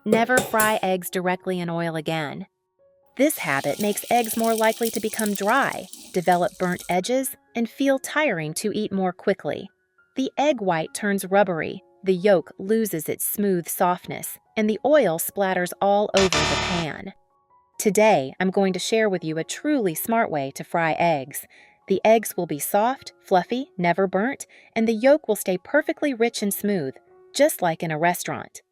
Never fry eggs directly in oil again. This habit makes eggs more likely to become dry, develop burnt edges, and feel tiring to eat more quickly. The egg white turns rubbery, the yolk loses its smooth softness, and the oil splatters all over the pan. Today, I'm going to share with you a truly smart way to fry eggs. The eggs will be soft, fluffy, never burnt, and the yolk will stay perfectly rich and smooth, just like in a restaurant.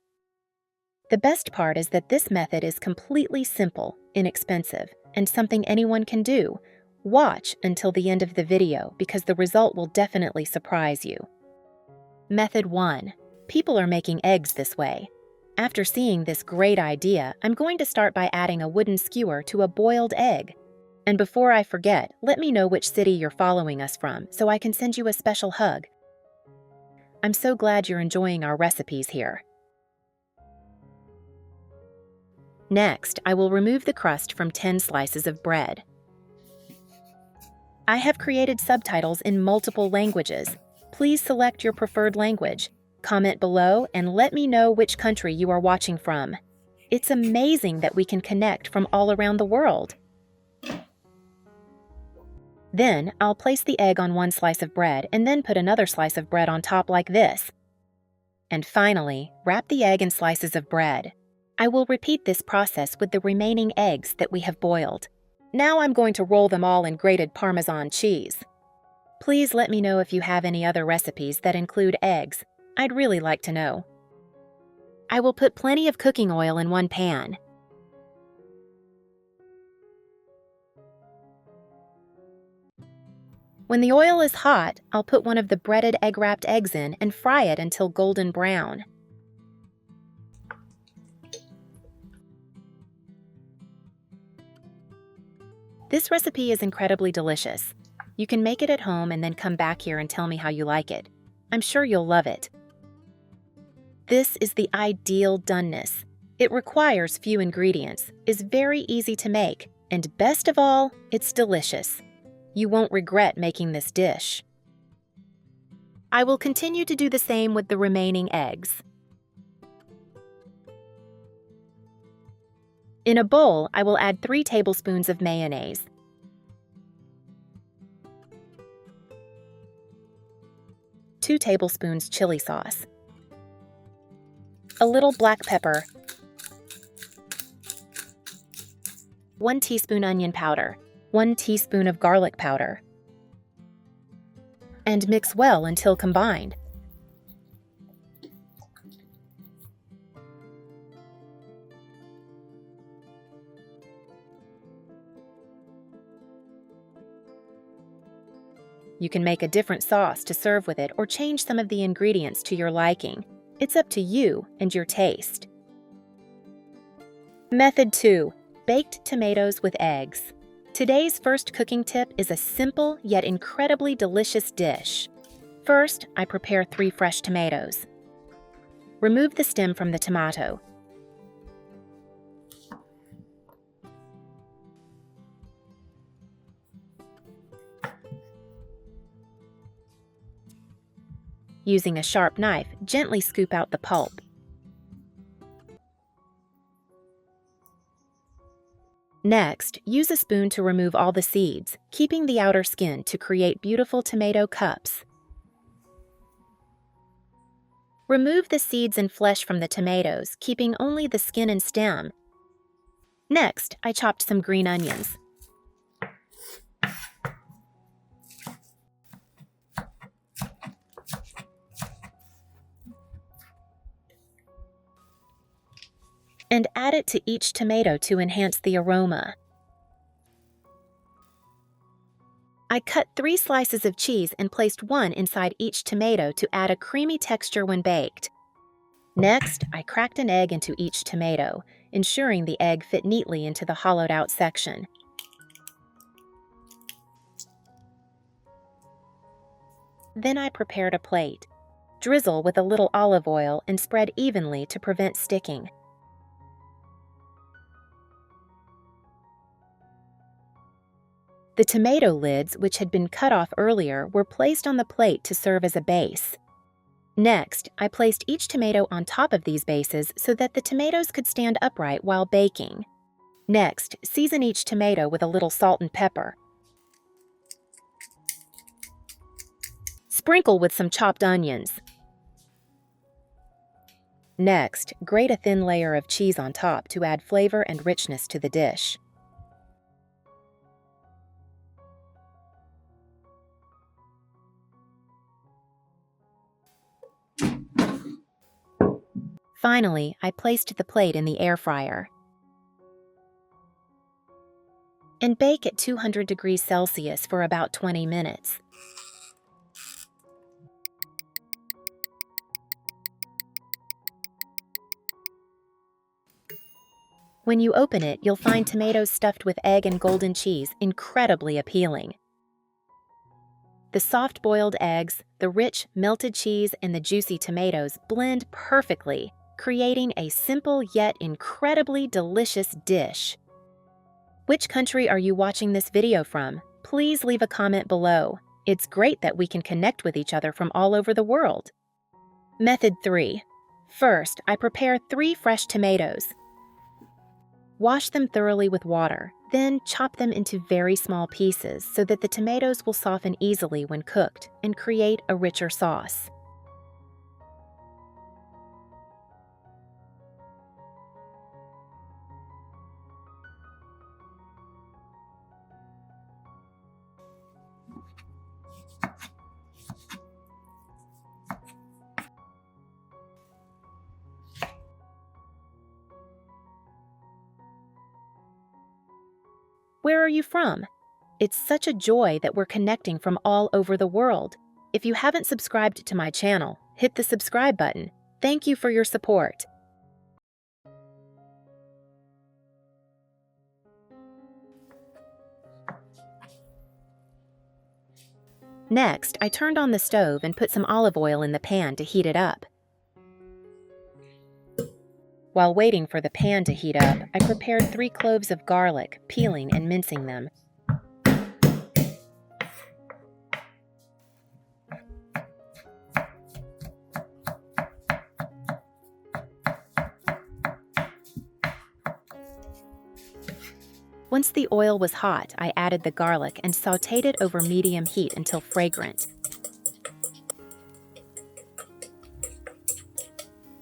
The best part is that this method is completely simple, inexpensive, and something anyone can do. Watch until the end of the video because the result will definitely surprise you. Method 1. People are making eggs this way. After seeing this great idea, I'm going to start by adding a wooden skewer to a boiled egg. And before I forget, let me know which city you're following us from so I can send you a special hug. I'm so glad you're enjoying our recipes here. Next, I will remove the crust from 10 slices of bread. I have created subtitles in multiple languages. Please select your preferred language. Comment below and let me know which country you are watching from. It's amazing that we can connect from all around the world. Then, I'll place the egg on one slice of bread and then put another slice of bread on top like this. And finally, wrap the egg in slices of bread. I will repeat this process with the remaining eggs that we have boiled. Now I'm going to roll them all in grated Parmesan cheese. Please let me know if you have any other recipes that include eggs. I'd really like to know. I will put plenty of cooking oil in one pan. When the oil is hot, I'll put one of the breaded egg-wrapped eggs in and fry it until golden brown. This recipe is incredibly delicious. You can make it at home and then come back here and tell me how you like it. I'm sure you'll love it. This is the ideal doneness. It requires few ingredients, is very easy to make, and best of all, it's delicious. You won't regret making this dish. I will continue to do the same with the remaining eggs. In a bowl, I will add 3 tablespoons of mayonnaise, 2 tablespoons chili sauce, a little black pepper, 1 teaspoon onion powder, 1 teaspoon of garlic powder, and mix well until combined. You can make a different sauce to serve with it or change some of the ingredients to your liking. It's up to you and your taste. Method 2. Baked tomatoes with eggs. Today's first cooking tip is a simple yet incredibly delicious dish. First, I prepare 3 fresh tomatoes. Remove the stem from the tomato. Using a sharp knife, gently scoop out the pulp. Next, use a spoon to remove all the seeds, keeping the outer skin to create beautiful tomato cups. Remove the seeds and flesh from the tomatoes, keeping only the skin and stem. Next, I chopped some green onions. And add it to each tomato to enhance the aroma. I cut 3 slices of cheese and placed 1 inside each tomato to add a creamy texture when baked. Next, I cracked an egg into each tomato, ensuring the egg fit neatly into the hollowed-out section. Then I prepared a plate. Drizzle with a little olive oil and spread evenly to prevent sticking. The tomato lids, which had been cut off earlier, were placed on the plate to serve as a base. Next, I placed each tomato on top of these bases so that the tomatoes could stand upright while baking. Next, season each tomato with a little salt and pepper. Sprinkle with some chopped onions. Next, grate a thin layer of cheese on top to add flavor and richness to the dish. Finally, I placed the plate in the air fryer and bake at 200 degrees Celsius for about 20 minutes. When you open it, you'll find tomatoes stuffed with egg and golden cheese incredibly appealing. The soft-boiled eggs, the rich melted cheese, and the juicy tomatoes blend perfectly, creating a simple yet incredibly delicious dish. Which country are you watching this video from? Please leave a comment below. It's great that we can connect with each other from all over the world. Method 3. First, I prepare 3 fresh tomatoes. Wash them thoroughly with water, then chop them into very small pieces so that the tomatoes will soften easily when cooked and create a richer sauce. Where are you from? It's such a joy that we're connecting from all over the world. If you haven't subscribed to my channel, hit the subscribe button. Thank you for your support. Next, I turned on the stove and put some olive oil in the pan to heat it up. While waiting for the pan to heat up, I prepared 3 cloves of garlic, peeling and mincing them. Once the oil was hot, I added the garlic and sautéed it over medium heat until fragrant.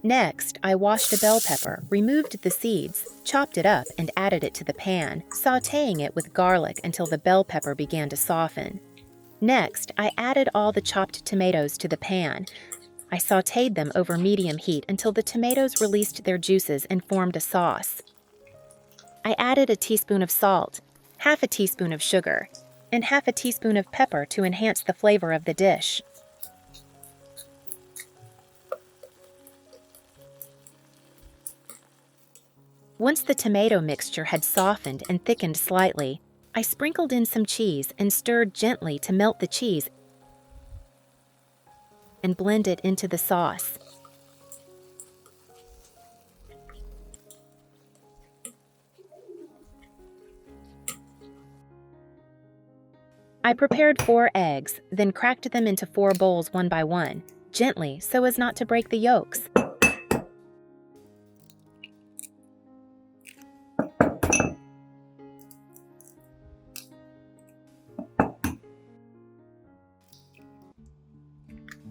Next, I washed a bell pepper, removed the seeds, chopped it up, and added it to the pan, sautéing it with garlic until the bell pepper began to soften. Next, I added all the chopped tomatoes to the pan. I sautéed them over medium heat until the tomatoes released their juices and formed a sauce. I added a teaspoon of salt, half a teaspoon of sugar, and half a teaspoon of pepper to enhance the flavor of the dish. Once the tomato mixture had softened and thickened slightly, I sprinkled in some cheese and stirred gently to melt the cheese and blend it into the sauce. I prepared 4 eggs, then cracked them into 4 bowls one by one, gently so as not to break the yolks.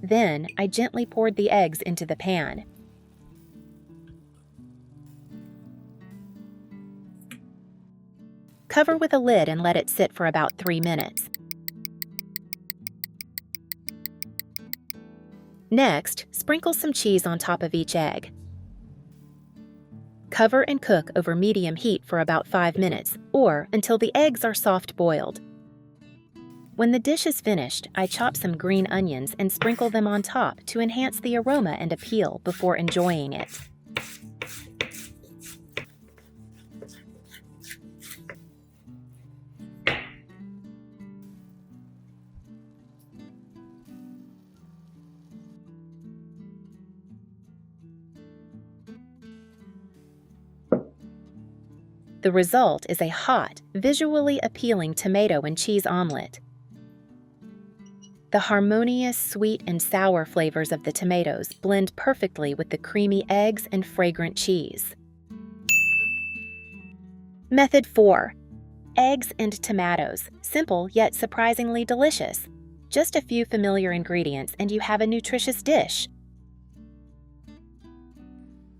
Then, I gently poured the eggs into the pan. Cover with a lid and let it sit for about 3 minutes. Next, sprinkle some cheese on top of each egg. Cover and cook over medium heat for about 5 minutes, or until the eggs are soft-boiled. When the dish is finished, I chop some green onions and sprinkle them on top to enhance the aroma and appeal before enjoying it. The result is a hot, visually appealing tomato and cheese omelet. The harmonious sweet and sour flavors of the tomatoes blend perfectly with the creamy eggs and fragrant cheese. Method 4. Eggs and tomatoes. Simple yet surprisingly delicious. Just a few familiar ingredients and you have a nutritious dish.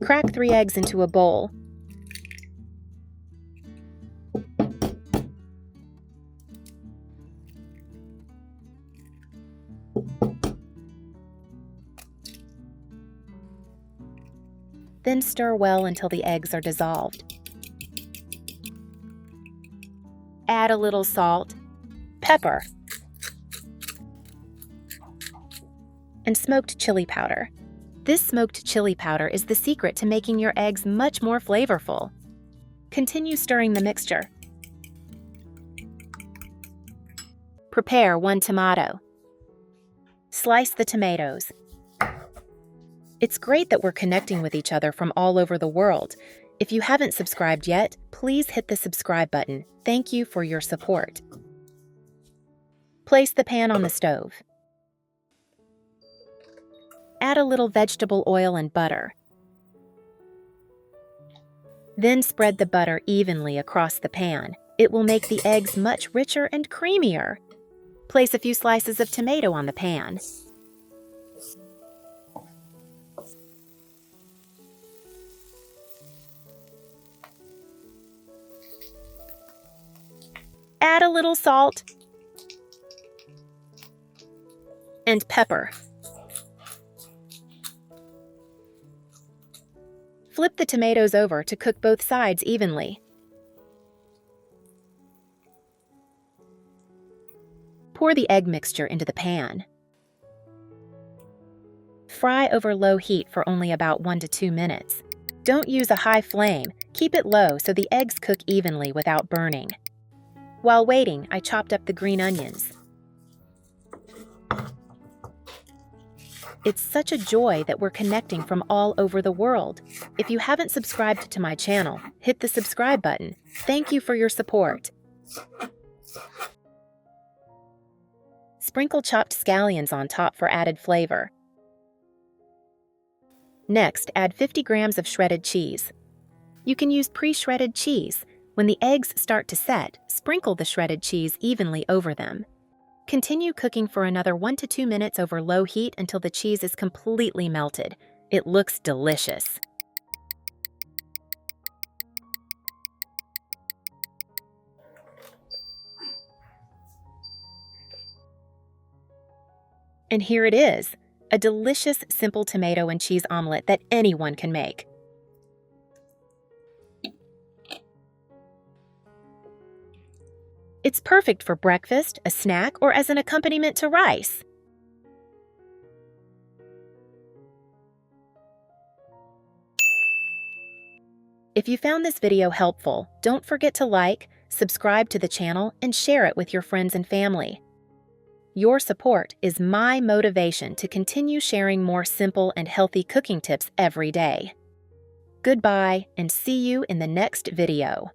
Crack 3 eggs into a bowl. Then stir well until the eggs are dissolved. Add a little salt, pepper, and smoked chili powder. This smoked chili powder is the secret to making your eggs much more flavorful. Continue stirring the mixture. Prepare 1 tomato. Slice the tomatoes. It's great that we're connecting with each other from all over the world. If you haven't subscribed yet, please hit the subscribe button. Thank you for your support. Place the pan on the stove. Add a little vegetable oil and butter. Then spread the butter evenly across the pan. It will make the eggs much richer and creamier. Place a few slices of tomato on the pan. Add a little salt and pepper. Flip the tomatoes over to cook both sides evenly. Pour the egg mixture into the pan. Fry over low heat for only about 1 to 2 minutes. Don't use a high flame. Keep it low so the eggs cook evenly without burning. While waiting, I chopped up the green onions. It's such a joy that we're connecting from all over the world. If you haven't subscribed to my channel, hit the subscribe button. Thank you for your support. Sprinkle chopped scallions on top for added flavor. Next, add 50 grams of shredded cheese. You can use pre-shredded cheese. When the eggs start to set, sprinkle the shredded cheese evenly over them. Continue cooking for another 1 to 2 minutes over low heat until the cheese is completely melted. It looks delicious. And here it is, a delicious simple tomato and cheese omelet that anyone can make. It's perfect for breakfast, a snack, or as an accompaniment to rice. If you found this video helpful, don't forget to like, subscribe to the channel, and share it with your friends and family. Your support is my motivation to continue sharing more simple and healthy cooking tips every day. Goodbye, and see you in the next video.